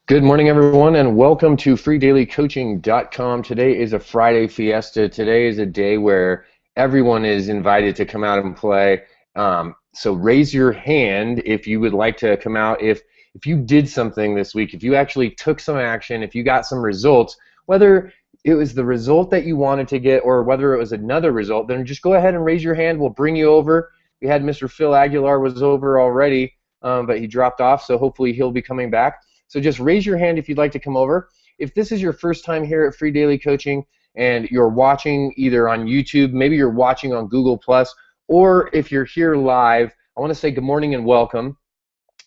Good morning, everyone, and welcome to freedailycoaching.com. Today is a Friday Fiesta. Today is a day where everyone is invited to come out and play. So raise your hand if you would like to come out. If you did something this week, if you actually took some action, if you got some results, whether it was the result that you wanted to get or whether it was another result, then just go ahead and raise your hand. We'll bring you over. We had Mr. Phil Aguilar was over already, but he dropped off, so hopefully he'll be coming back. So just raise your hand if you'd like to come over. If this is your first time here at Free Daily Coaching and you're watching either on YouTube, maybe you're watching on Google+, or if you're here live, I want to say good morning and welcome.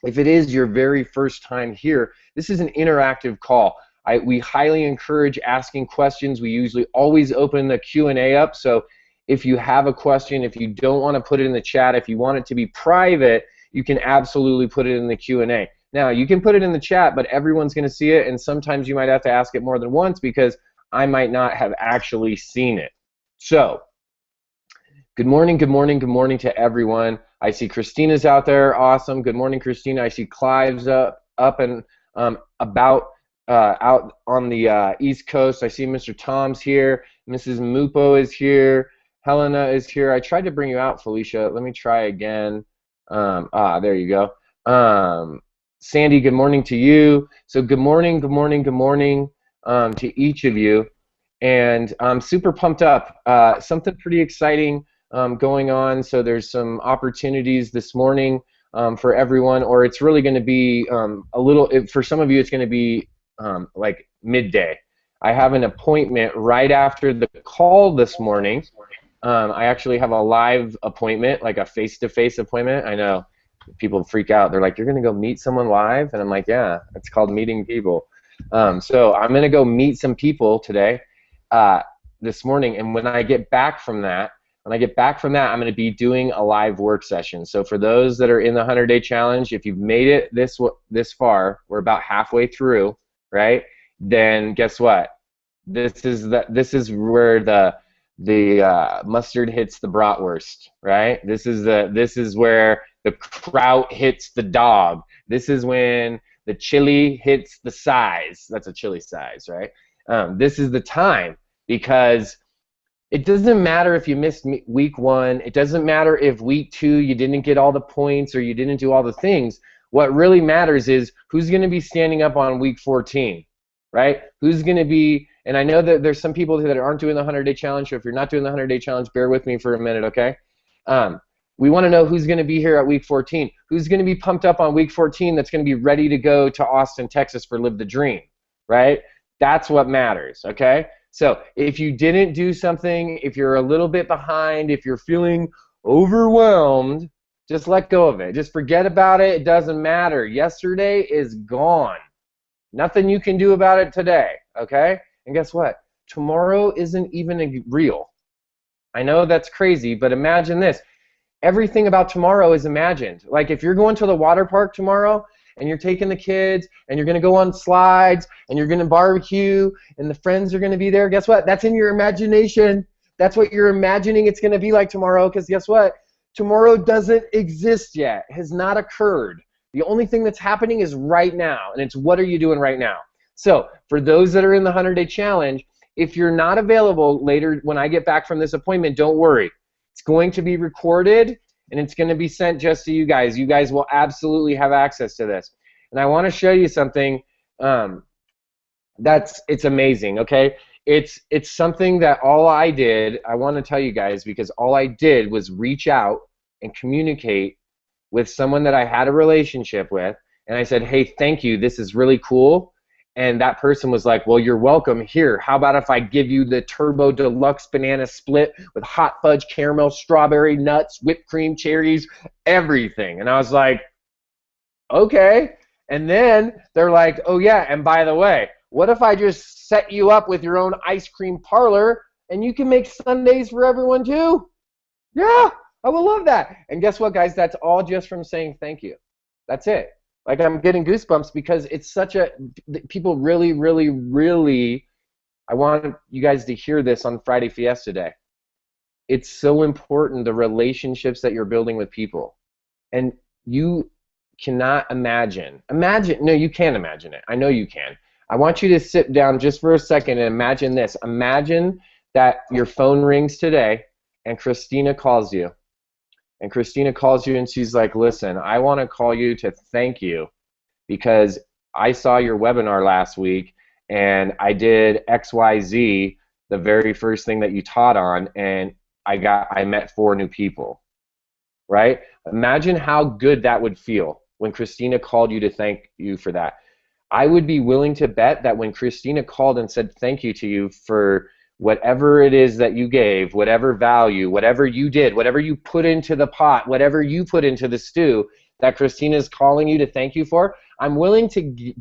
If it is your very first time here, this is an interactive call. We highly encourage asking questions. We usually always open the Q&A up, so if you have a question, if you don't want to put it in the chat, if you want it to be private, you can absolutely put it in the Q&A. Now, you can put it in the chat, but everyone's going to see it, and sometimes you might have to ask it more than once because I might not have actually seen it. So, good morning, good morning, good morning to everyone. I see Christina's out there. Awesome. Good morning, Christina. I see Clive's up and out on the East Coast. I see Mr. Tom's here. Mrs. Mupo is here. Helena is here. I tried to bring you out, Felicia. Let me try again. There you go. Sandy, good morning to you. So good morning, good morning, good morning to each of you. And I'm super pumped up. Something pretty exciting going on. So there's some opportunities this morning for everyone, or it's really going to be for some of you, it's going to be like midday. I have an appointment right after the call this morning. I actually have a live appointment, like a face-to-face appointment. I know. People freak out. They're like, you're going to go meet someone live? And I'm like, yeah, it's called meeting people. So I'm going to go meet some people today, this morning. And when I get back from that, I'm going to be doing a live work session. So for those that are in the 100-day challenge, if you've made it this far, we're about halfway through, right? Then guess what? This is where the mustard hits the bratwurst, right? This is where the kraut hits the dog. This is when the chili hits the size. That's a chili size, right? This is the time, because it doesn't matter if you missed week 1. It doesn't matter if week 2 you didn't get all the points or you didn't do all the things. What really matters is who's going to be standing up on week 14, right? Who's going to be, and I know that there's some people that aren't doing the 100-day challenge, so if you're not doing the 100-day challenge, bear with me for a minute, okay? We want to know who's going to be here at week 14. Who's going to be pumped up on week 14 that's going to be ready to go to Austin, Texas for Live the Dream, right? That's what matters, okay? So if you didn't do something, if you're a little bit behind, if you're feeling overwhelmed, just let go of it. Just forget about it. It doesn't matter. Yesterday is gone. Nothing you can do about it today, okay? And guess what? Tomorrow isn't even real. I know that's crazy, but imagine this. Everything about tomorrow is imagined. Like if you're going to the water park tomorrow and you're taking the kids and you're going to go on slides and you're going to barbecue and the friends are going to be there, guess what? That's in your imagination. That's what you're imagining it's going to be like tomorrow, because guess what? Tomorrow doesn't exist yet. It has not occurred. The only thing that's happening is right now, and it's what are you doing right now? So for those that are in the 100-day challenge, if you're not available later when I get back from this appointment, don't worry. It's going to be recorded, and it's going to be sent just to you guys. You guys will absolutely have access to this. And I want to show you something it's amazing, okay? It's something that all I did, I want to tell you guys, because all I did was reach out and communicate with someone that I had a relationship with, and I said, hey, thank you, this is really cool. And that person was like, well, you're welcome. Here, how about if I give you the Turbo Deluxe Banana Split with hot fudge, caramel, strawberry, nuts, whipped cream, cherries, everything. And I was like, okay. And then they're like, oh yeah, and by the way, what if I just set you up with your own ice cream parlor and you can make sundaes for everyone too? Yeah, I would love that. And guess what, guys? That's all just from saying thank you. That's it. Like, I'm getting goosebumps because it's such a, people really, really, really, I want you guys to hear this on Friday Fiesta Day. It's so important, the relationships that you're building with people. And you cannot imagine. No, you can imagine it. I know you can. I want you to sit down just for a second and imagine this. Imagine that your phone rings today and Christina calls you. And Christina calls you and she's like, listen, I want to call you to thank you because I saw your webinar last week and I did XYZ, the very first thing that you taught on, and I met 4 new people, right? Imagine how good that would feel when Christina called you to thank you for that. I would be willing to bet that when Christina called and said thank you to you for whatever it is that you gave, whatever value, whatever you did, whatever you put into the pot, whatever you put into the stew that Christina's calling you to thank you for, I'm willing to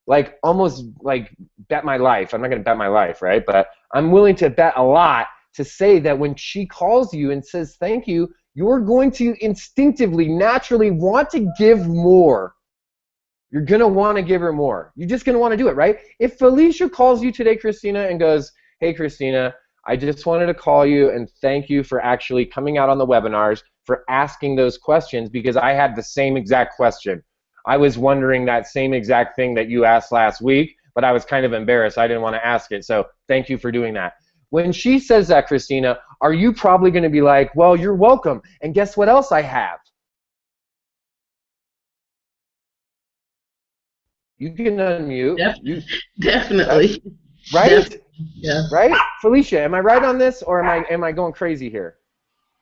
like almost like bet my life. I'm not going to bet my life, right? But I'm willing to bet a lot to say that when she calls you and says thank you, you're going to instinctively, naturally want to give more. You're going to want to give her more. You're just going to want to do it, right? If Felicia calls you today, Christina, and goes, hey, Christina, I just wanted to call you and thank you for actually coming out on the webinars, for asking those questions, because I had the same exact question. I was wondering that same exact thing that you asked last week, but I was kind of embarrassed. I didn't want to ask it, so thank you for doing that. When she says that, Christina, are you probably going to be like, well, you're welcome, and guess what else I have? You can unmute. Definitely. Right? Yeah. Right? Felicia, am I right on this, or am I going crazy here?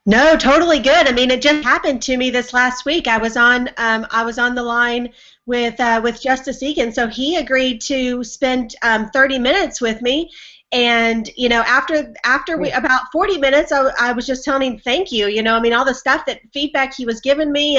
No, totally good. I mean, it just happened to me this last week. I was on the line with Justice Egan, so he agreed to spend 30 minutes with me. And after we about 40 minutes, I was just telling him thank you. I mean, all the stuff, that feedback he was giving me,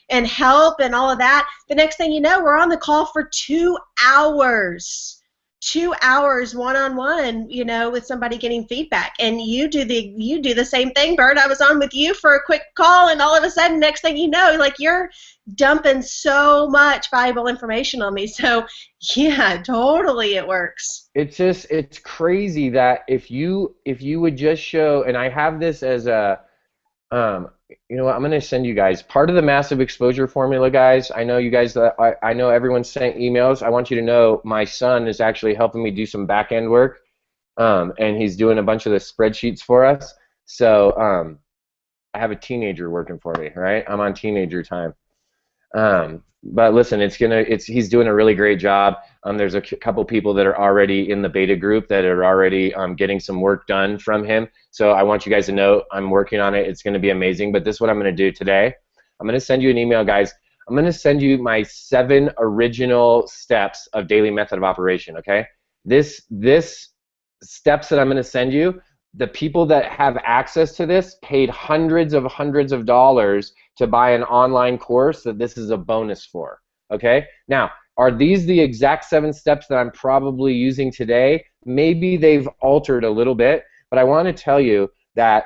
and help and all of that. The next thing you know, we're on the call for 2 hours. 2 hours one-on-one, with somebody getting feedback. And you do the same thing, Bert. I was on with you for a quick call, and all of a sudden, next thing you know, like, you're dumping so much valuable information on me. So yeah, totally, it works. It's crazy that if you would just show, and I have this as a you know what, I'm going to send you guys part of the massive exposure formula, guys. I know you guys, I know everyone's sent emails. I want you to know my son is actually helping me do some back end work, and he's doing a bunch of the spreadsheets for us. So I have a teenager working for me, right? I'm on teenager time. But listen, he's doing a really great job. There's a couple people that are already in the beta group that are already getting some work done from him. So I want you guys to know I'm working on it. It's going to be amazing. But this is what I'm going to do today. I'm going to send you an email, guys. I'm going to send you my 7 original steps of daily method of operation. Okay? This steps that I'm going to send you, the people that have access to this paid hundreds of dollars to buy an online course that this is a bonus for. Okay? Now, are these the exact 7 steps that I'm probably using today? Maybe they've altered a little bit, but I want to tell you that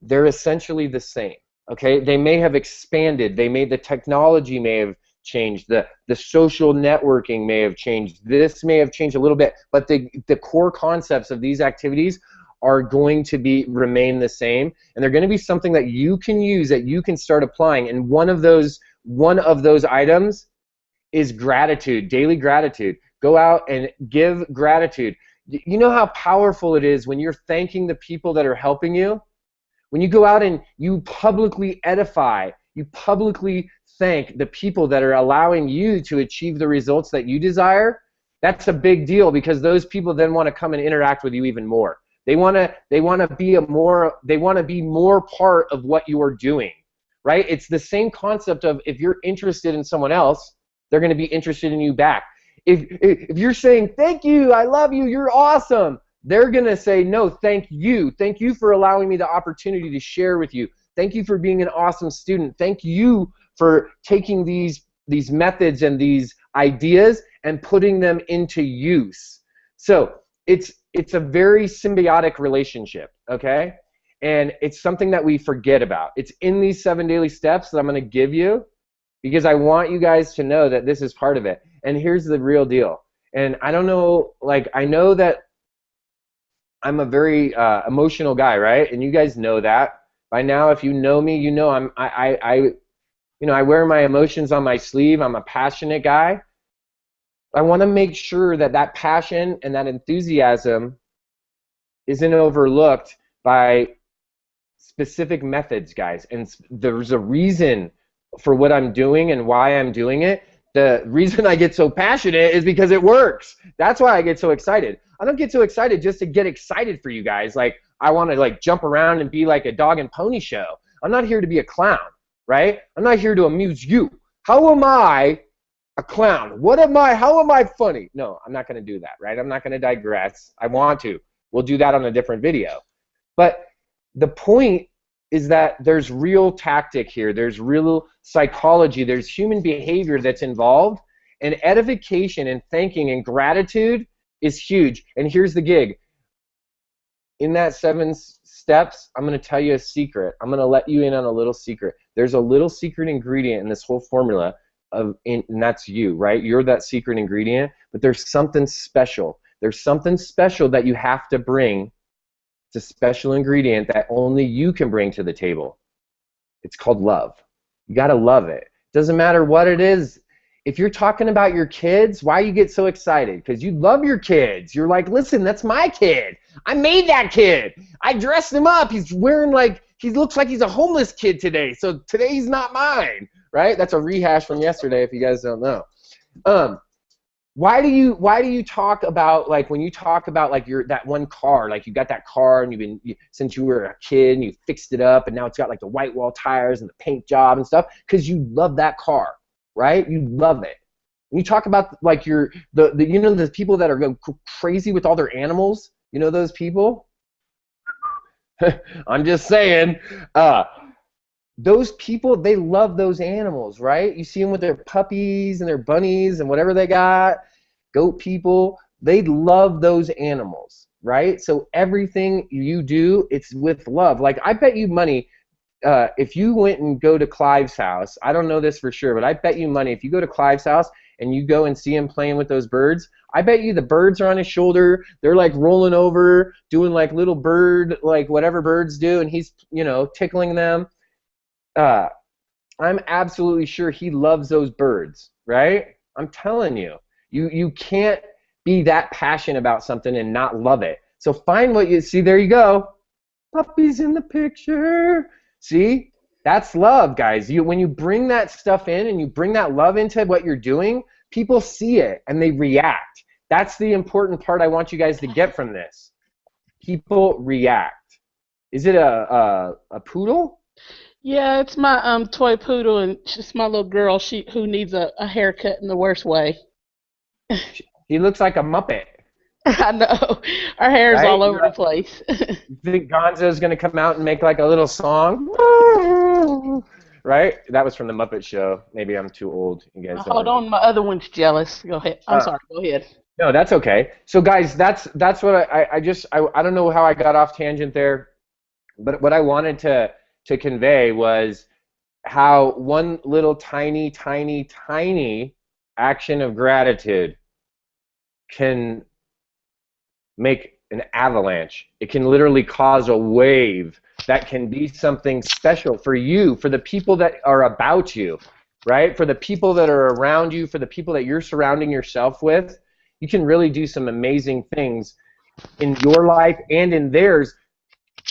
they're essentially the same. Okay? They may have expanded. The technology may have changed. The social networking may have changed. This may have changed a little bit, but the core concepts of these activities are going to remain the same, and they're going to be something that you can use, that you can start applying. And one of those items is gratitude, daily gratitude. Go out and give gratitude. You know how powerful it is when you're thanking the people that are helping you? When you go out and you publicly edify, you publicly thank the people that are allowing you to achieve the results that you desire, that's a big deal, because those people then want to come and interact with you even more. They want to be more part of what you are doing, right? It's the same concept of, if you're interested in someone else, they're going to be interested in you back. If you're saying, thank you, I love you, you're awesome, they're going to say, no, thank you for allowing me the opportunity to share with you. Thank you for being an awesome student. Thank you for taking these methods and these ideas and putting them into use. So it's a very symbiotic relationship, okay? And it's something that we forget about. It's in these 7 daily steps that I'm going to give you, because I want you guys to know that this is part of it. And here's the real deal. And I don't know, like, I know that I'm a very emotional guy, right? And you guys know that. By now, if you know me, you know I wear my emotions on my sleeve. I'm a passionate guy. I want to make sure that that passion and that enthusiasm isn't overlooked by specific methods, guys. And there's a reason for what I'm doing and why I'm doing it. The reason I get so passionate is because it works. That's why I get so excited. I don't get so excited just to get excited for you guys. Like, I want to like jump around and be like a dog and pony show. I'm not here to be a clown, right? I'm not here to amuse you. How am I a clown? How am I funny? No, I'm not going to do that, right? I'm not going to digress. I want to. We'll do that on a different video. But the point is that there's real tactic here. There's real psychology. There's human behavior that's involved. And edification and thanking and gratitude is huge. And here's the gig. In that 7 steps, I'm going to tell you a secret. I'm going to let you in on a little secret. There's a little secret ingredient in this whole formula, and that's you, right? You're that secret ingredient, but there's something special. There's something special that you have to bring. It's a special ingredient that only you can bring to the table. It's called love. You got to love it. Doesn't matter what it is. If you're talking about your kids, why you get so excited? Because you love your kids. You're like, listen, that's my kid. I made that kid. I dressed him up. He's wearing like, he looks like he's a homeless kid today. So today he's not mine, right? That's a rehash from yesterday if you guys don't know. Why do you talk about, like, when you talk about like that one car, like you got that car and since you were a kid and you fixed it up and now it's got like the white wall tires and the paint job and stuff because you love that car, right? You love it. When you talk about like the people that are go crazy with all their animals, you know those people? I'm just saying, those people, they love those animals, right? You see them with their puppies and their bunnies and whatever they got, goat people, they love those animals, right? So everything you do, it's with love. Like, I bet you money, if you went and go to Clive's house, I don't know this for sure, but I bet you money, if you go to Clive's house and you go and see him playing with those birds, I bet you the birds are on his shoulder, they're like rolling over, doing like little bird, like whatever birds do, and he's, tickling them. I'm absolutely sure he loves those birds, right? I'm telling you, you can't be that passionate about something and not love it. So find what you see. There you go. Puppies in the picture. See, that's love, guys. When you bring that stuff in and you bring that love into what you're doing, people see it and they react. That's the important part I want you guys to get from this. People react. Is it a poodle? Yeah, it's my toy poodle, and it's my little girl. Who needs a haircut in the worst way. He looks like a Muppet. I know. Our hair's right? all over the place. You think Gonzo's gonna come out and make like a little song? Right? That was from the Muppet Show. Maybe I'm too old. You guys. Hold on, my other one's jealous. Go ahead. I'm sorry. Go ahead. No, that's okay. So guys, that's what I don't know how I got off tangent there, but what I wanted to convey was how one little tiny action of gratitude can make an avalanche. It can literally cause a wave that can be something special for you, for the people that are about you, right? For the people that are around you, for the people that you're surrounding yourself with. You can really do some amazing things in your life and in theirs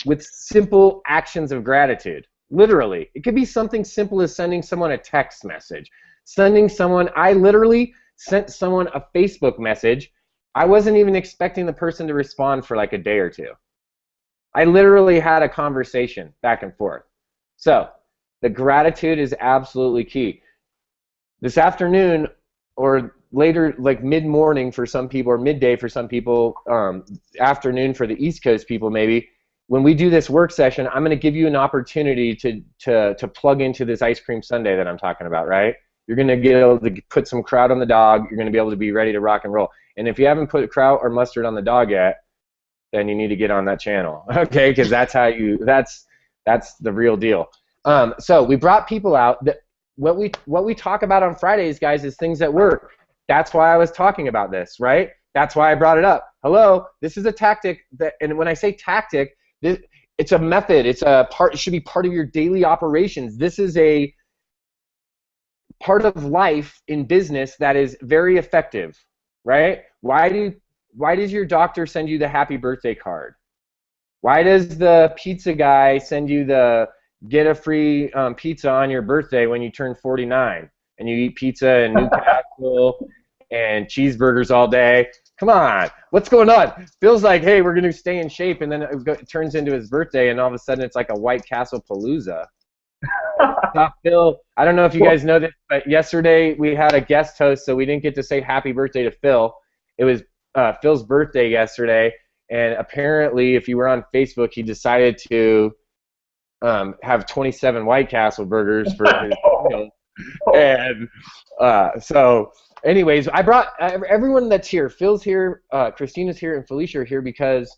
with simple actions of gratitude. Literally. It could be something simple as sending someone a text message. I literally sent someone a Facebook message. I wasn't even expecting the person to respond for like a day or two. I literally had a conversation back and forth. So, the gratitude is absolutely key. This afternoon, or later, like mid-morning for some people, or midday for some people, afternoon for the East Coast people maybe, when we do this work session, I'm going to give you an opportunity to plug into this ice cream sundae that I'm talking about, right? You're going to get able to put some kraut on the dog. You're going to be able to be ready to rock and roll. And if you haven't put kraut or mustard on the dog yet, then you need to get on that channel, okay? Because that's the real deal. So we brought people out. What we talk about on Fridays, guys, is things that work. That's why I was talking about this, right? That's why I brought it up. Hello, this is a tactic and when I say tactic, it's a method. It should be part of your daily operations. This is a part of life in business that is very effective, right? Why does your doctor send you the happy birthday card? Why does the pizza guy send you the get a free pizza on your birthday when you turn 49 and you eat pizza in Newcastle and cheeseburgers all day? Come on, what's going on? Feels like, hey, we're going to stay in shape, and then it turns into his birthday, and all of a sudden it's like a White Castle Palooza. Phil, I don't know if you guys know this, but yesterday we had a guest host, so we didn't get to say happy birthday to Phil. It was Phil's birthday yesterday, and apparently, if you were on Facebook, he decided to have 27 White Castle burgers for his meal. And so, anyways, I brought everyone that's here. Phil's here, Christina's here, and Felicia are here because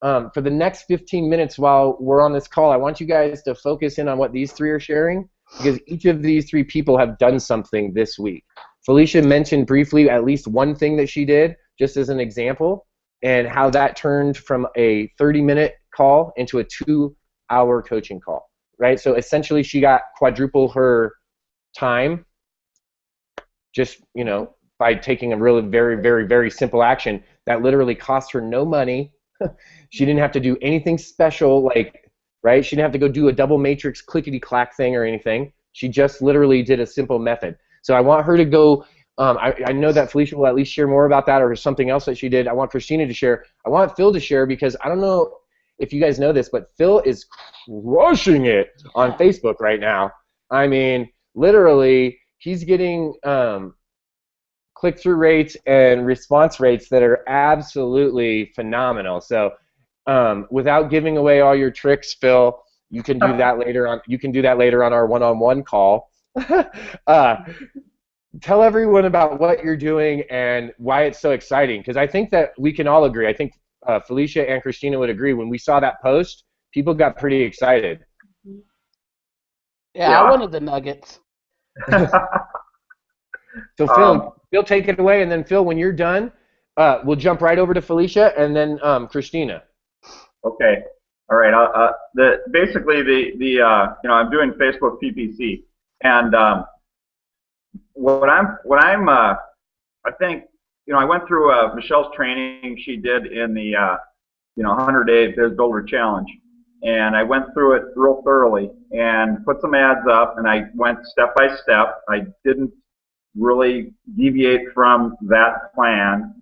for the next 15 minutes while we're on this call, I want you guys to focus in on what these three are sharing, because each of these three people have done something this week. Felicia mentioned briefly at least one thing that she did, just as an example, and how that turned from a 30-minute call into a 2-hour coaching call, right? So essentially she got quadruple her time just, by taking a really very, very, very simple action that literally cost her no money. She didn't have to do anything special, right? She didn't have to go do a double matrix clickety-clack thing or anything. She just literally did a simple method. So I want her to go, I know that Felicia will at least share more about that or something else that she did. I want Christina to share. I want Phil to share because I don't know if you guys know this, but Phil is crushing it on Facebook right now. I mean, literally, he's getting click-through rates and response rates that are absolutely phenomenal. So without giving away all your tricks, Phil, you can do that later on. You can do that later on our one-on-one call. Tell everyone about what you're doing and why it's so exciting, because I think that we can all agree. I think Felicia and Christina would agree. When we saw that post, people got pretty excited. Yeah, I wanted the nuggets. So Phil, take it away, and then Phil, when you're done, we'll jump right over to Felicia and then Christina. Okay. All right. Basically, I'm doing Facebook PPC, and I think, I went through Michelle's training she did in the 100-day Biz Builder Challenge, and I went through it real thoroughly and put some ads up, and I went step by step. I didn't really deviate from that plan.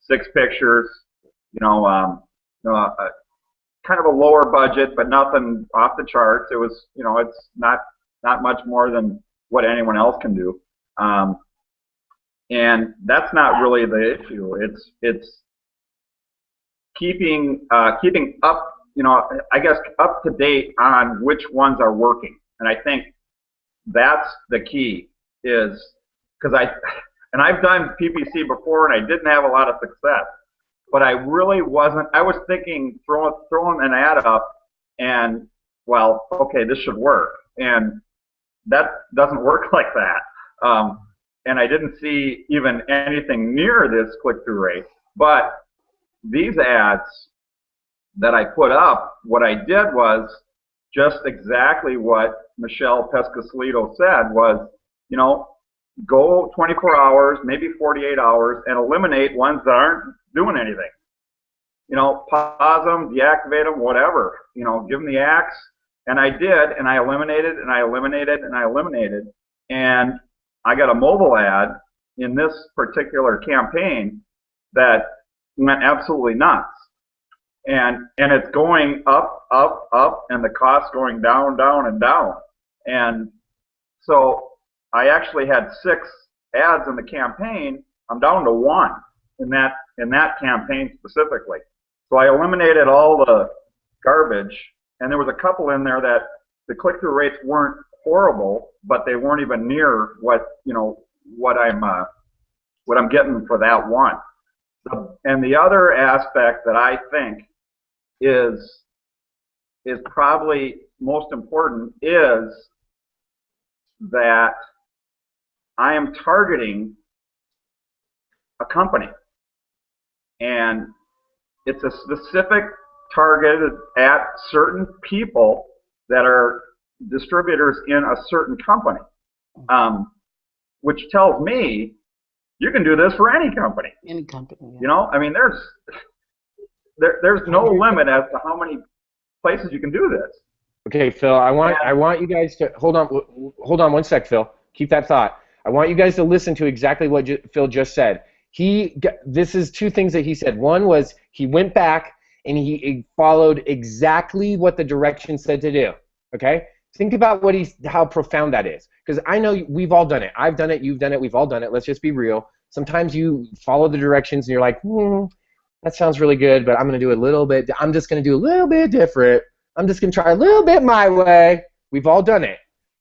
6 pictures, kind of a lower budget, but nothing off the charts. It was, it's not much more than what anyone else can do. And that's not really the issue. It's keeping up, I guess up to date on which ones are working. And I think that's the key, is because I've done PPC before and I didn't have a lot of success, but I really wasn't. I was thinking throwing an ad up and, well, okay, this should work, and that doesn't work like that. And I didn't see even anything near this click-through rate. But these ads that I put up, what I did was just exactly what Michelle Pescasolido said was, go 24 hours, maybe 48 hours, and eliminate ones that aren't doing anything. Pause them, deactivate them, whatever. Give them the axe. And I did, and I eliminated, and I eliminated, and I eliminated. And I got a mobile ad in this particular campaign that went absolutely nuts. And it's going up, up, up, and the cost going down, down, and down. And so I actually had 6 ads in the campaign. I'm down to 1 in that campaign specifically. So I eliminated all the garbage, and there was a couple in there that the click-through rates weren't horrible, but they weren't even near what I'm getting for that one. And the other aspect that I think is probably most important is that I am targeting a company, and it's a specific targeted at certain people that are distributors in a certain company. which tells me you can do this for any company. Any company. Yeah. You know, I mean, there's no limit as to how many places you can do this. Okay, Phil, I want you guys to hold on one sec, Phil. Keep that thought. I want you guys to listen to exactly what Phil just said. This is two things that he said. One was he went back and he followed exactly what the directions said to do. Okay? Think about how profound that is. Because I know we've all done it. I've done it, you've done it, we've all done it. Let's just be real. Sometimes you follow the directions and you're like, that sounds really good, but I'm going to do a little bit. I'm just going to do a little bit different. I'm just going to try a little bit my way. We've all done it.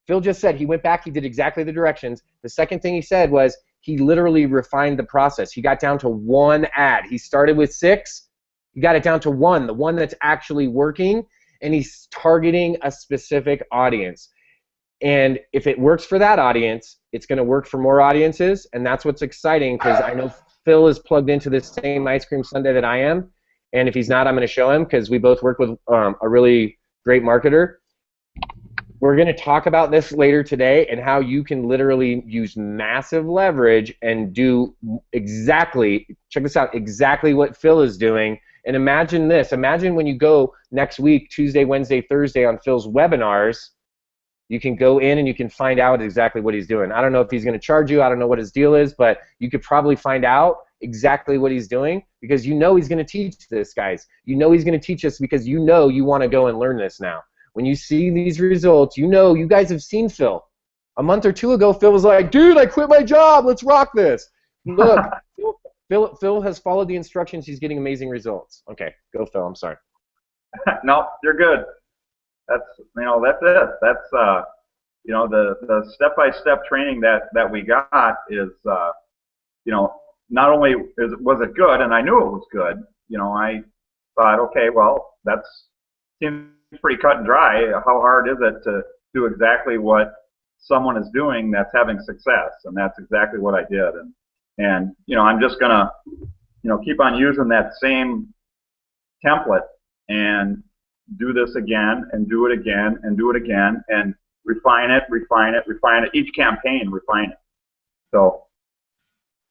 Phil just said he went back, he did exactly the directions. The second thing he said was he literally refined the process. He got down to one ad. He started with 6. He got it down to 1, the one that's actually working, and he's targeting a specific audience. And if it works for that audience, it's going to work for more audiences, and that's what's exciting because I know Phil is plugged into the same ice cream sundae that I am, and if he's not, I'm going to show him because we both work with a really great marketer. We're going to talk about this later today and how you can literally use massive leverage and do exactly, check this out, exactly what Phil is doing. And imagine this. Imagine when you go next week, Tuesday, Wednesday, Thursday on Phil's webinars, you can go in and you can find out exactly what he's doing. I don't know if he's going to charge you. I don't know what his deal is, but you could probably find out exactly what he's doing because you know he's going to teach this, guys. You know he's going to teach us because you know you want to go and learn this now. When you see these results, you know you guys have seen Phil. A month or two ago, Phil was like, dude, I quit my job. Let's rock this. Look, Phil has followed the instructions. He's getting amazing results. Okay, go Phil. I'm sorry. No, you're good. That's it. That's the step-by-step training that we got is not only was it good, and I knew it was good. I thought, okay, well, that seems pretty cut and dry. How hard is it to do exactly what someone is doing that's having success? And that's exactly what I did. And I'm just gonna keep on using that same template and do this again and do it again and do it again and refine it, each campaign refine it. So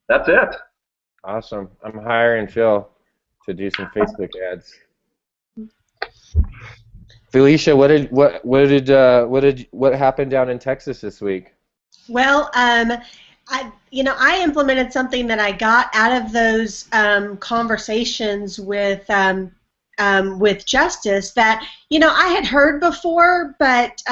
that's it. Awesome. I'm hiring Phil to do some Facebook ads. Felicia, what happened down in Texas this week? Well, I implemented something that I got out of those conversations with Justice that I had heard before, but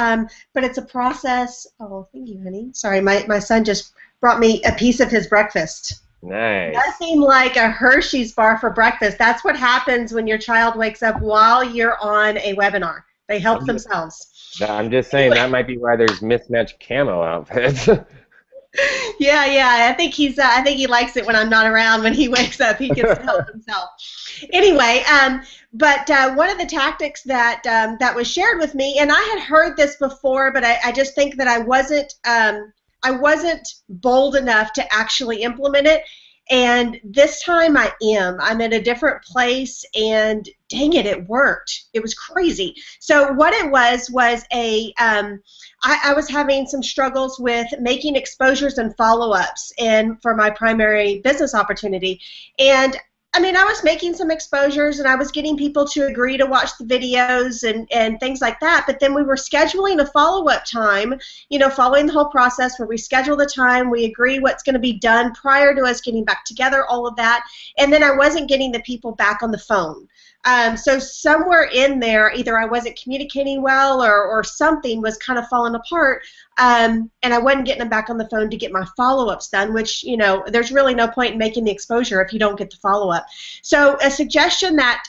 it's a process. Oh, thank you, honey. Sorry, my son just brought me a piece of his breakfast. Nice. That seemed like a Hershey's bar for breakfast. That's what happens when your child wakes up while you're on a webinar. They help themselves. I'm just saying that might be why there's mismatched camo outfits. Yeah. I think he likes it when I'm not around. When he wakes up, he gets to help himself. Anyway, but one of the tactics that was shared with me, and I had heard this before, but I just think that I wasn't bold enough to actually implement it. And this time I am. I'm in a different place, and dang it, it worked. It was crazy. So what it was I was having some struggles with making exposures and follow-ups for my primary business opportunity. And I was making some exposures and I was getting people to agree to watch the videos and things like that, but then we were scheduling a follow-up time, following the whole process where we schedule the time, we agree what's going to be done prior to us getting back together, all of that, and then I wasn't getting the people back on the phone. So somewhere in there, either I wasn't communicating well or something was kind of falling apart, and I wasn't getting them back on the phone to get my follow-ups done, which, there's really no point in making the exposure if you don't get the follow-up. So a suggestion that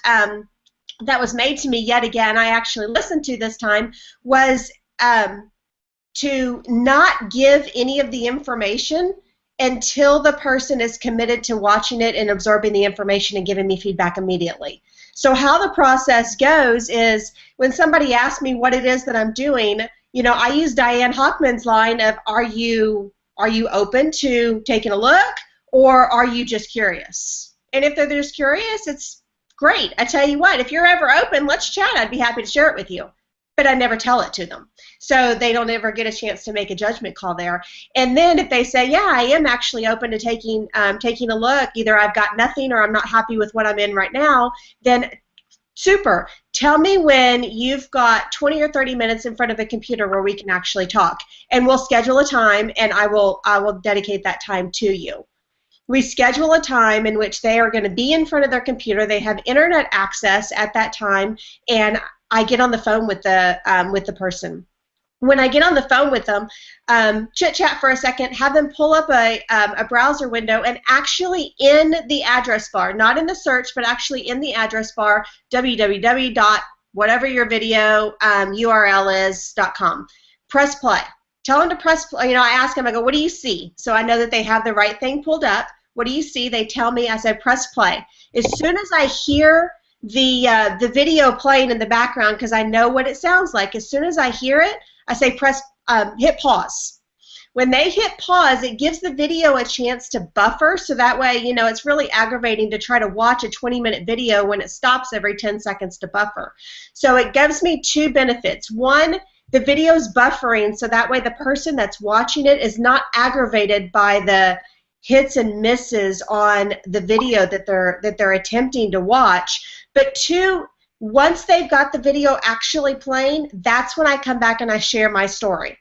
was made to me yet again, I actually listened to this time, was to not give any of the information until the person is committed to watching it and absorbing the information and giving me feedback immediately. So how the process goes is when somebody asks me what it is that I'm doing, I use Diane Hockman's line of, are you open to taking a look, or are you just curious? And if they're just curious, it's great. I tell you what, if you're ever open, let's chat. I'd be happy to share it with you. but I never tell it to them. So they don't ever get a chance to make a judgment call there. And then if they say, yeah, I am actually open to taking a look, either I've got nothing or I'm not happy with what I'm in right now, then super. Tell me when you've got 20 or 30 minutes in front of a computer where we can actually talk. And we'll schedule a time, and I will dedicate that time to you. We schedule a time in which they are going to be in front of their computer. They have internet access at that time, and I get on the phone with the person. When I get on the phone with them, chit-chat for a second, have them pull up a browser window, and actually in the address bar, not in the search, but actually in the address bar, www.whatever your video URL is.com. Press play. Tell them to press play. I ask them, I go, what do you see? So I know that they have the right thing pulled up. What do you see? They tell me. I said, press play. As soon as I hear the video playing in the background, because I know what it sounds like, as soon as I hear it, I say hit pause. When they hit pause, it gives the video a chance to buffer, so that way, it's really aggravating to try to watch a 20-minute video when it stops every 10 seconds to buffer. So it gives me two benefits. One, the video's buffering, so that way the person that's watching it is not aggravated by the hits and misses on the video that they're attempting to watch. But two, once they've got the video actually playing, that's when I come back and I share my story.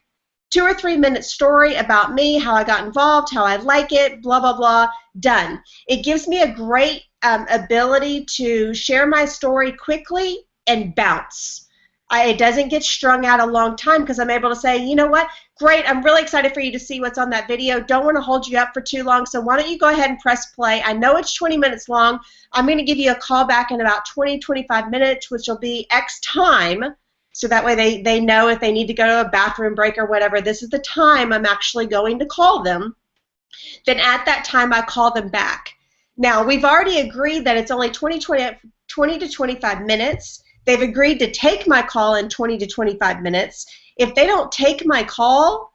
2 or 3 minute story about me, how I got involved, how I like it, blah, blah, blah, done. It gives me a great ability to share my story quickly and bounce. It doesn't get strung out a long time because I'm able to say, you know what, great, I'm really excited for you to see what's on that video. Don't want to hold you up for too long, so why don't you go ahead and press play. I know it's 20 minutes long. I'm going to give you a call back in about 20, 25 minutes, which will be X time, so that way they know if they need to go to a bathroom break or whatever, this is the time I'm actually going to call them. Then at that time, I call them back. Now, we've already agreed that it's only 20 to 25 minutes. They've agreed to take my call in 20 to 25 minutes. If they don't take my call,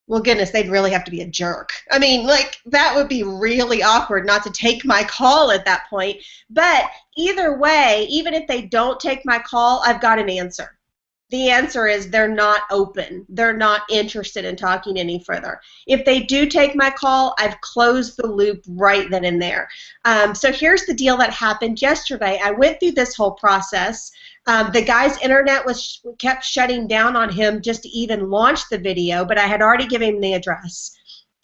well, goodness, they'd really have to be a jerk. I mean, that would be really awkward not to take my call at that point. But either way, even if they don't take my call, I've got an answer. The answer is they're not open. They're not interested in talking any further. If they do take my call, I've closed the loop right then and there. So here's the deal that happened yesterday. I went through this whole process. The guy's internet kept shutting down on him just to even launch the video, but I had already given him the address.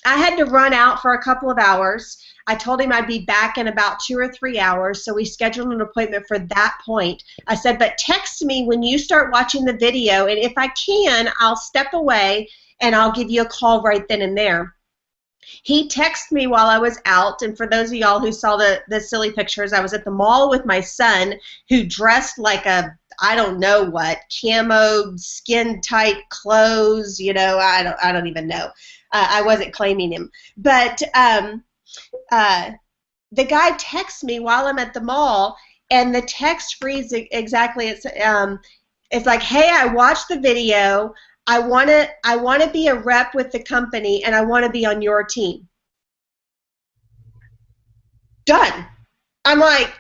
I had to run out for a couple of hours. I told him I'd be back in about 2 or 3 hours, so we scheduled an appointment for that point. I said, but text me when you start watching the video, and if I can, I'll step away and I'll give you a call right then and there. He texted me while I was out, and for those of y'all who saw the silly pictures, I was at the mall with my son, who dressed like a, I don't know what, camo, skin-tight clothes, I don't even know. I wasn't claiming him. But the guy texts me while I'm at the mall, and the text reads exactly, it's like, hey, I watched the video. I want to be a rep with the company, and I want to be on your team. Done. I'm like,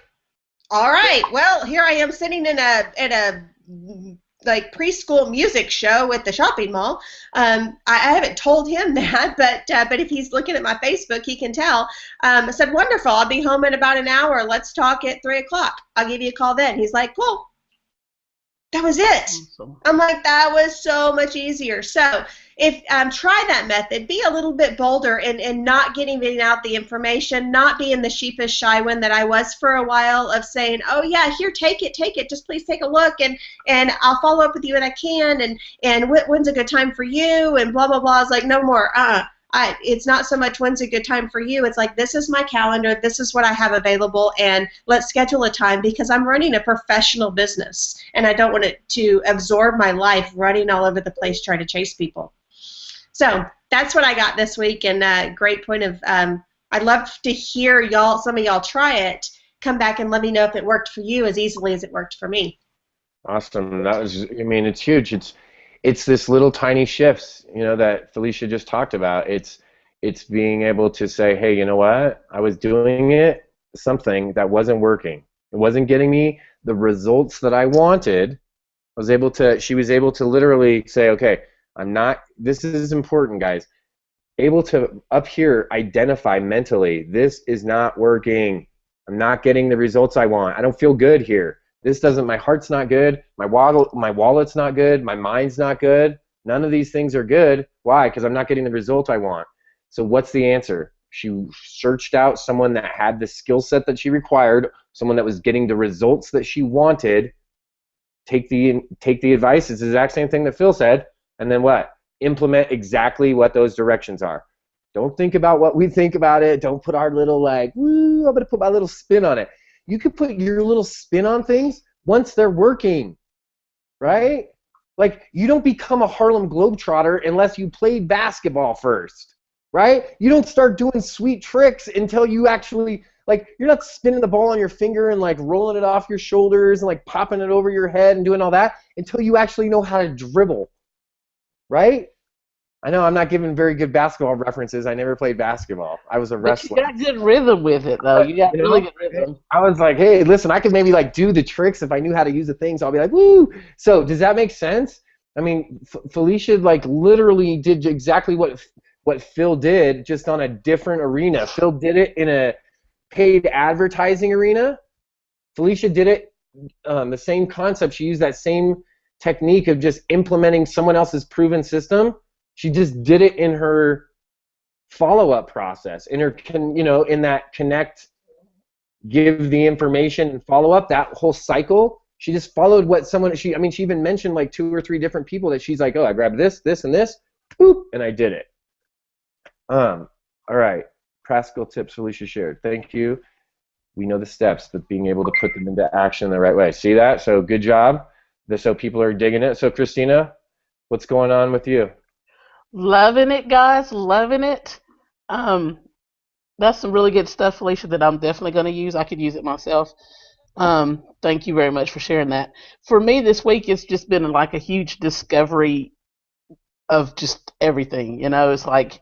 all right, well, here I am sitting in a preschool music show at the shopping mall. I haven't told him that, but if he's looking at my Facebook, he can tell. I said, wonderful, I'll be home in about an hour. Let's talk at 3 o'clock. I'll give you a call then. He's like, cool. That was it. Awesome. I'm like, that was so much easier. So if try that method, be a little bit bolder in not getting out the information, not being the sheepish, shy one that I was for a while, of saying, oh yeah, here, take it, just please take a look, and I'll follow up with you when I can, and when's a good time for you, and blah blah blah. It's like, no more. It's not so much when's a good time for you. It's like, this is my calendar, this is what I have available, and let's schedule a time, because I'm running a professional business, and I don't want it to absorb my life running all over the place trying to chase people. So that's what I got this week, and great point of, I'd love to hear some of y'all try it, come back and let me know if it worked for you as easily as it worked for me. Awesome. That was, I mean, it's huge. It's this little tiny shifts, that Felicia just talked about. It's being able to say, hey, you know what? I was doing something that wasn't working. It wasn't getting me the results that I wanted, She was able to literally say, okay, this is important, guys. Able to up here identify mentally, this is not working. I'm not getting the results I want. I don't feel good here. My heart's not good. My wallet's not good. My mind's not good. None of these things are good. Why? Because I'm not getting the result I want. So what's the answer? She searched out someone that had the skill set that she required, someone that was getting the results that she wanted. Take the advice. It's the exact same thing that Phil said. And then what? Implement exactly what those directions are. Don't think about what we think about it. Don't put our little woo, I'm going to put my little spin on it. You can put your little spin on things once they're working, right? Like, you don't become a Harlem Globetrotter unless you played basketball first, right? You don't start doing sweet tricks until you actually, you're not spinning the ball on your finger and rolling it off your shoulders and popping it over your head and doing all that until you actually know how to dribble, right? I know I'm not giving very good basketball references. I never played basketball. I was a wrestler. But you got good rhythm with it, though. You got really good rhythm. I was like, hey, listen, I could maybe do the tricks if I knew how to use the things. I'll be like, woo. So does that make sense? I mean, Felicia literally did exactly what Phil did, just on a different arena. Phil did it in a paid advertising arena. Felicia did it the same concept. She used that same technique of just implementing someone else's proven system. She just did it in her follow-up process, in her in that connect, give the information and follow up, that whole cycle. She just followed what she even mentioned 2 or 3 different people that she's like, oh, I grabbed this, this, and this, boop, and I did it. All right, practical tips Felicia shared. Thank you. We know the steps, but being able to put them into action the right way. See that? So good job. So people are digging it. So Christina, what's going on with you? Loving it, guys. Loving it. That's some really good stuff, Felicia, that I'm definitely going to use. I could use it myself. Thank you very much for sharing that. For me this week, it's just been a huge discovery of just everything. It's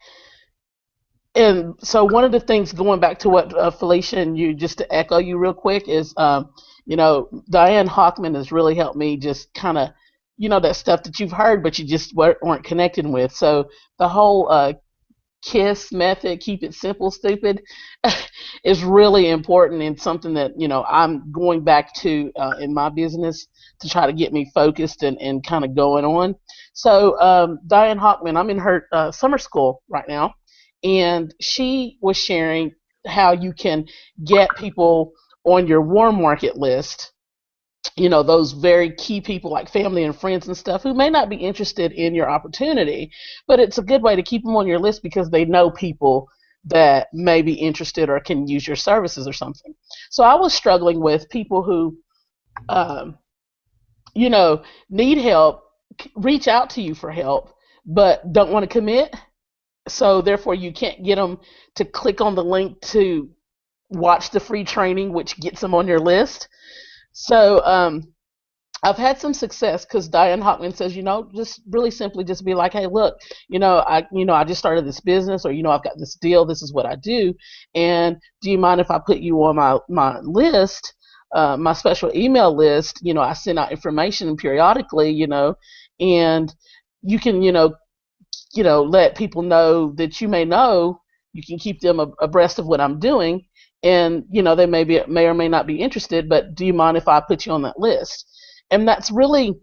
and so one of the things, going back to what Felicia and you, just to echo you real quick, is, Diane Hockman has really helped me just kind of, that stuff that you've heard but you just weren't connecting with. So the whole KISS method, keep it simple, stupid, is really important, and something that, I'm going back to in my business to try to get me focused and kind of going on. So Diane Hockman, I'm in her summer school right now, and she was sharing how you can get people on your warm market list, those very key people like family and friends and stuff who may not be interested in your opportunity, but it's a good way to keep them on your list because they know people that may be interested or can use your services or something. So I was struggling with people who, need help, reach out to you for help, but don't want to commit. So therefore you can't get them to click on the link to watch the free training, which gets them on your list. So I've had some success because Diane Hockman says, just really simply just be like, hey, look, I just started this business, or, I've got this deal. This is what I do. And do you mind if I put you on my list, my special email list? I send out information periodically, and you can, let people know that you may know. You can keep them abreast of what I'm doing. And, they may or may not be interested, but do you mind if I put you on that list? And that's really,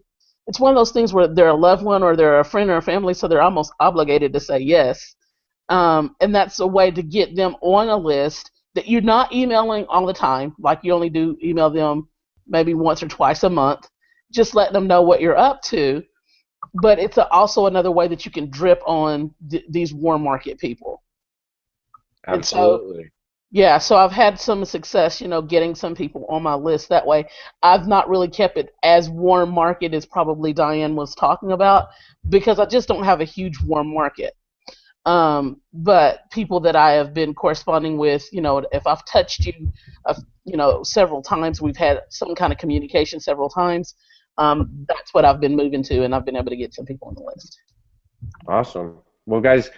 it's one of those things where they're a loved one or they're a friend or a family, so they're almost obligated to say yes. And that's a way to get them on a list that you're not emailing all the time, like you only do email them maybe once or twice a month, just letting them know what you're up to. But it's also another way that you can drip on these warm market people. Absolutely. So I've had some success, getting some people on my list that way. I've not really kept it as warm market as probably Diane was talking about, because I just don't have a huge warm market. But people that I have been corresponding with, if I've touched you, several times, we've had some kind of communication several times. That's what I've been moving to, and I've been able to get some people on the list. Awesome. Well, guys,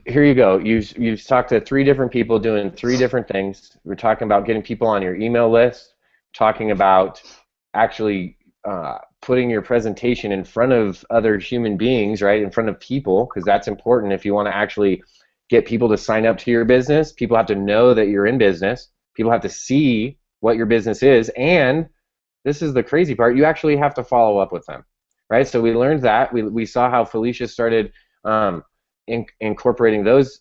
here you go. You've talked to 3 different people doing 3 different things. We're talking about getting people on your email list, talking about actually putting your presentation in front of other human beings, right, in front of people, because that's important if you want to actually get people to sign up to your business. People have to know that you're in business. People have to see what your business is, and this is the crazy part, you actually have to follow up with them, right? So we learned that. We saw how Felicia started incorporating those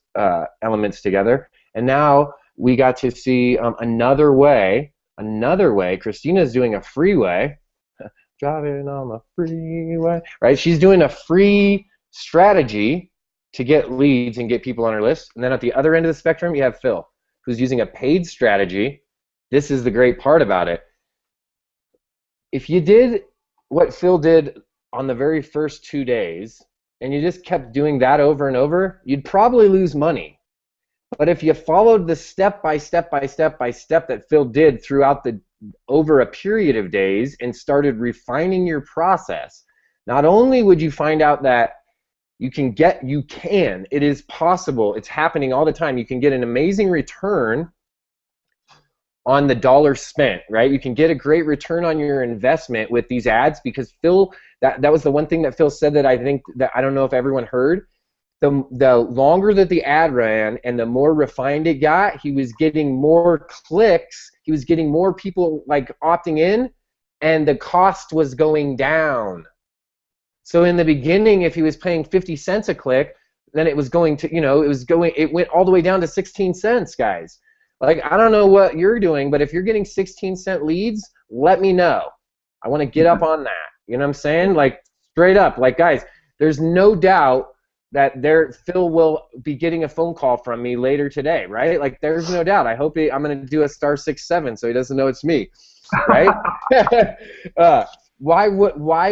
elements together, and now we got to see another way. Christina's doing a free way. Driving on the freeway, right? She's doing a free strategy to get leads and get people on her list. And then at the other end of the spectrum, you have Phil, who's using a paid strategy. This is the great part about it. If you did what Phil did on the very first 2 days, and you just kept doing that over and over, you'd probably lose money. But if you followed the step by step that Phil did throughout over a period of days and started refining your process, not only would you find out that it is possible, it's happening all the time, you can get an amazing return on the dollar spent, right? You can get a great return on your investment with these ads, because Phil, that was the one thing that Phil said that I think that I don't know if everyone heard. The longer that the ad ran and the more refined it got, he was getting more clicks, he was getting more people like opting in, and the cost was going down. So in the beginning, if he was paying 50 cents a click, then it was going to, it went all the way down to 16 cents, guys. Like, I don't know what you're doing, but if you're getting 16-cent leads, let me know. I want to get up on that. You know what I'm saying? Like, straight up, like, guys, there's no doubt that Phil will be getting a phone call from me later today, right? Like, there's no doubt. I hope I'm going to do a *67 so he doesn't know it's me, right? Why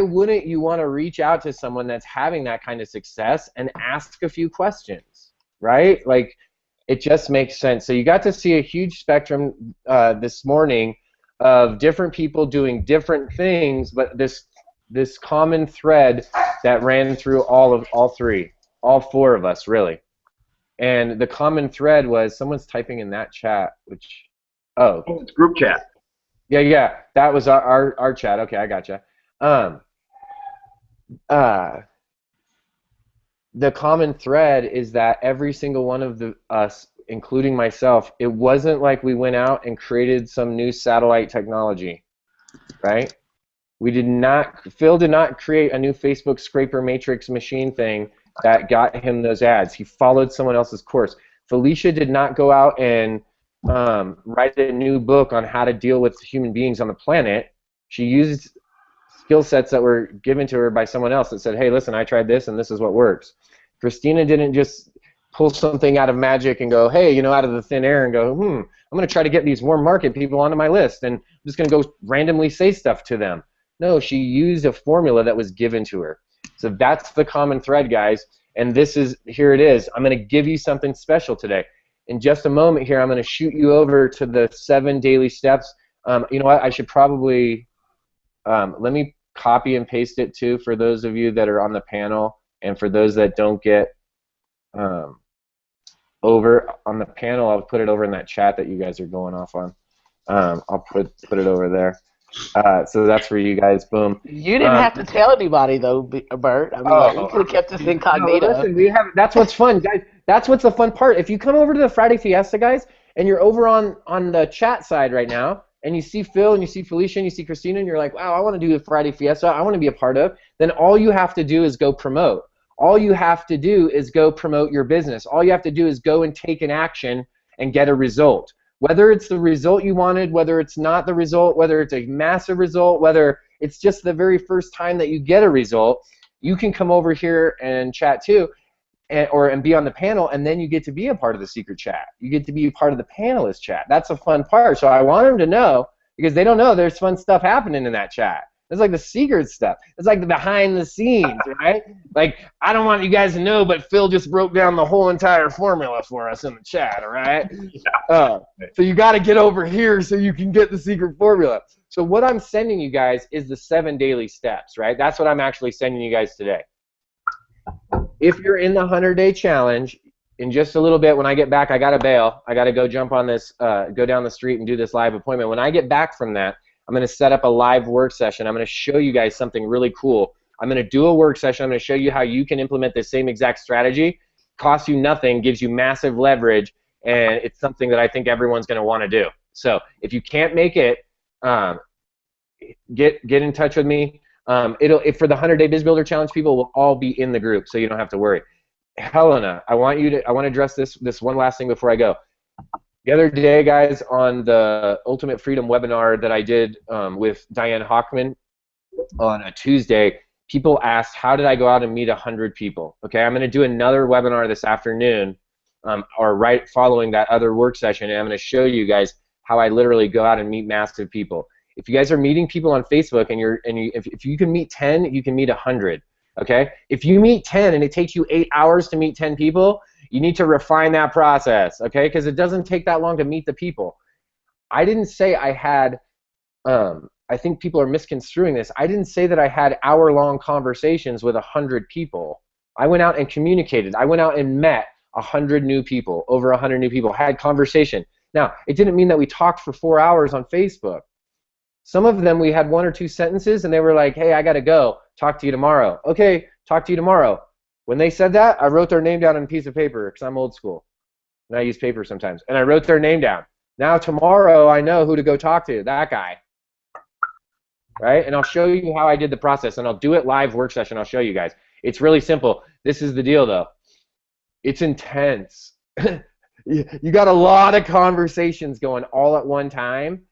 wouldn't you want to reach out to someone that's having that kind of success and ask a few questions, right? Like, it just makes sense. So you got to see a huge spectrum this morning of different people doing different things, but this common thread that ran through all four of us, really. And the common thread was, someone's typing in that chat, which, it's group chat. Yeah, that was our chat. Okay, I gotcha. The common thread is that every single one of us, including myself, it wasn't like we went out and created some new satellite technology, right? Phil did not create a new Facebook scraper matrix machine thing that got him those ads. He followed someone else's course. Felicia did not go out and write a new book on how to deal with human beings on the planet. She used skill sets that were given to her by someone else that said, hey, listen, I tried this and this is what works. Christina didn't just pull something out of magic and go, hey, out of the thin air and go, I'm going to try to get these warm market people onto my list and I'm just going to go randomly say stuff to them. No, she used a formula that was given to her. So that's the common thread, guys. And here it is. I'm going to give you something special today. In just a moment here, I'm going to shoot you over to the 7 daily steps. You know what? I should probably let me copy and paste it too for those of you that are on the panel, and for those that don't get over on the panel, I'll put it over in that chat that you guys are going off on. I'll put it over there. So that's for you guys. Boom. You didn't have to tell anybody though, Bert. I mean, you could have kept this incognito. No, listen, that's what's fun, guys. That's what's the fun part. If you come over to the Friday Fiesta, guys, and you're over on the chat side right now, and you see Phil and you see Felicia and you see Christina, and you're like, wow, I want to do the Friday Fiesta, I want to be a part of, then all you have to do is go promote. All you have to do is go promote your business. All you have to do is go and take an action and get a result. Whether it's the result you wanted, whether it's not the result, whether it's a massive result, whether it's just the very first time that you get a result, you can come over here and chat too, and be on the panel, and then you get to be a part of the secret chat. You get to be a part of the panelist chat. That's a fun part. So I want them to know, because they don't know there's fun stuff happening in that chat. It's like the secret stuff. It's like the behind the scenes, right? Like, I don't want you guys to know, but Phil just broke down the whole entire formula for us in the chat, all right? So you got to get over here so you can get the secret formula. So what I'm sending you guys is the 7 daily steps, right? That's what I'm actually sending you guys today. If you're in the 100-day challenge, in just a little bit, when I get back, I got to bail. I got to go jump on this, go down the street and do this live appointment. When I get back from that, I'm going to set up a live work session. I'm going to show you guys something really cool. I'm going to do a work session. I'm going to show you how you can implement the same exact strategy. Costs you nothing, gives you massive leverage, and it's something that I think everyone's going to want to do. So if you can't make it, get in touch with me. For the 100-day Biz Builder Challenge, people will all be in the group, so you don't have to worry. Helena, I want to address this one last thing before I go. The other day, guys, on the Ultimate Freedom webinar that I did with Diane Hockman on a Tuesday, people asked, how did I go out and meet 100 people? Okay, I'm going to do another webinar this afternoon, or right following that other work session, and I'm going to show you guys how I literally go out and meet massive people. If you guys are meeting people on Facebook, if you can meet 10, you can meet 100. Okay? If you meet 10 and it takes you 8 hours to meet 10 people, you need to refine that process, okay? Because it doesn't take that long to meet the people. I didn't say I had, I think people are misconstruing this. I didn't say that I had hour-long conversations with 100 people. I went out and communicated. I went out and met 100 new people, over 100 new people, had conversation. Now, it didn't mean that we talked for 4 hours on Facebook. Some of them we had 1 or 2 sentences, and they were like, hey, I got to go. Talk to you tomorrow. Okay, talk to you tomorrow. When they said that, I wrote their name down on a piece of paper because I'm old school, and I use paper sometimes. And I wrote their name down. Now tomorrow I know who to go talk to, that guy. Right? And I'll show you how I did the process, and I'll do it live work session. I'll show you guys. It's really simple. This is the deal, though. It's intense. You got a lot of conversations going all at one time.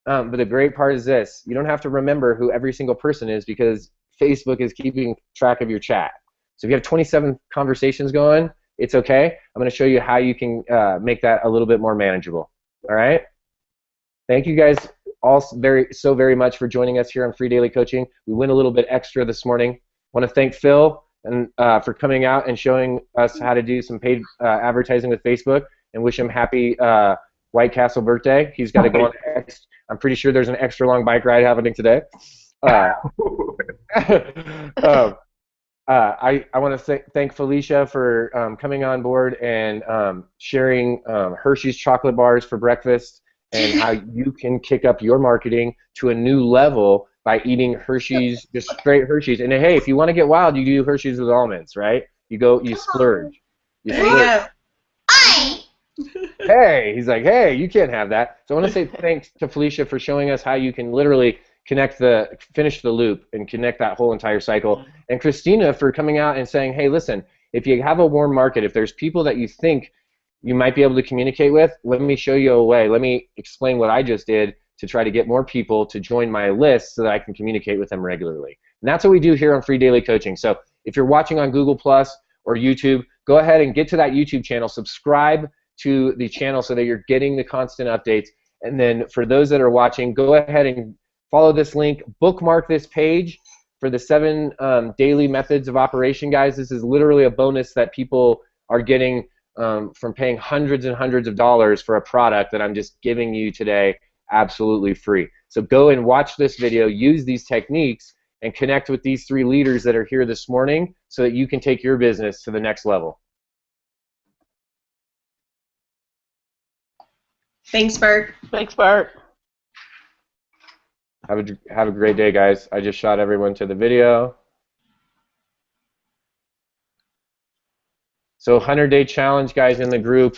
But the great part is this. You don't have to remember who every single person is because Facebook is keeping track of your chat. So if you have 27 conversations going, it's okay. I'm going to show you how you can make that a little bit more manageable. All right? Thank you guys all so very much for joining us here on Free Daily Coaching. We went a little bit extra this morning. I want to thank Phil and for coming out and showing us how to do some paid advertising with Facebook, and wish him happy White Castle birthday. He's got to go on. I'm pretty sure there's an extra long bike ride happening today. I want to thank Felicia for coming on board and sharing Hershey's chocolate bars for breakfast, and how you can kick up your marketing to a new level by eating Hershey's, just straight Hershey's. And hey, if you want to get wild, you do Hershey's with almonds, right? You splurge. You splurge. Hey, he's like, hey, you can't have that. So I want to say thanks to Felicia for showing us how you can literally finish the loop and connect that whole entire cycle. And Christina for coming out and saying, hey, listen, if you have a warm market, if there's people that you think you might be able to communicate with, let me show you a way. Let me explain what I just did to try to get more people to join my list so that I can communicate with them regularly. And that's what we do here on Free Daily Coaching. So if you're watching on Google Plus or YouTube, go ahead and get to that YouTube channel, subscribe to the channel so that you're getting the constant updates. And then for those that are watching, go ahead and follow this link, bookmark this page for the 7 daily methods of operation, guys. This is literally a bonus that people are getting from paying hundreds and hundreds of dollars for a product that I'm just giving you today absolutely free. So go and watch this video, use these techniques, and connect with these 3 leaders that are here this morning so that you can take your business to the next level. Thanks, Bert. Thanks, Bert. Have a great day, guys. I just shot everyone to the video. So 100-day challenge, guys, in the group.